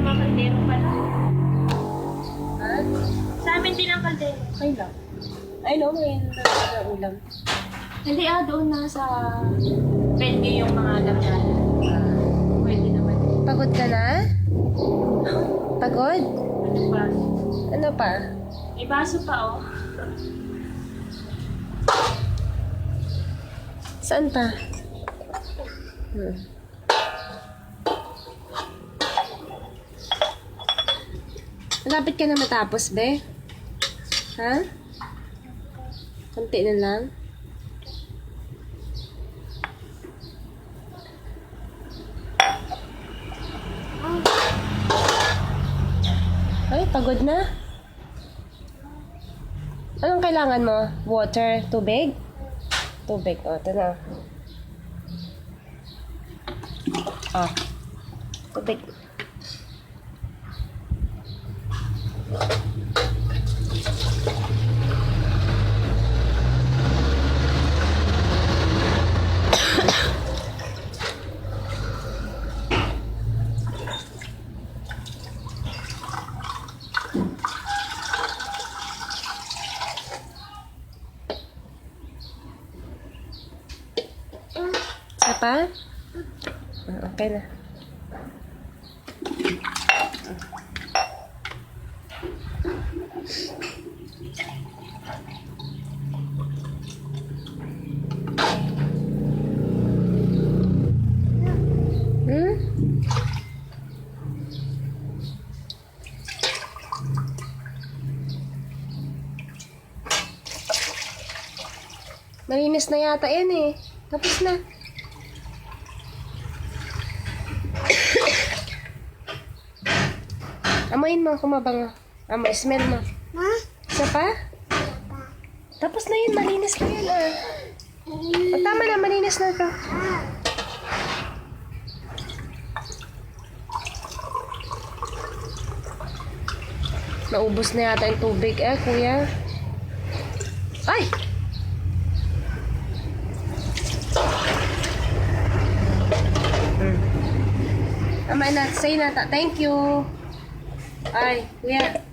mga kaldero pala. Ha? Sa amin din ang kaldero. Okay lang. Ay, no, may ulam. Hindi doon na sa venue yung mga alam natin. Pwede naman. Pagod ka na? Pagod? Ano pa? Ano pa? May baso pa Saan pa? Malapit ka na matapos, be? Ha? Konti na lang? Ay, pagod na? Anong kailangan mo? Water? Tubig? Tubig. O, ito na. Tubig. Isa pa? Okay na. Malinis na yata yan eh. Tapos na. Amoyin mo kung mabango. Amoy, smell mo. Ha? Isa pa? Tapos na yun, malinis na yan ah. O, tama na, malinis na ito. Naubos na yata yung tubig kuya. Ay! Tama na, say na, thank you. Ay, kuya.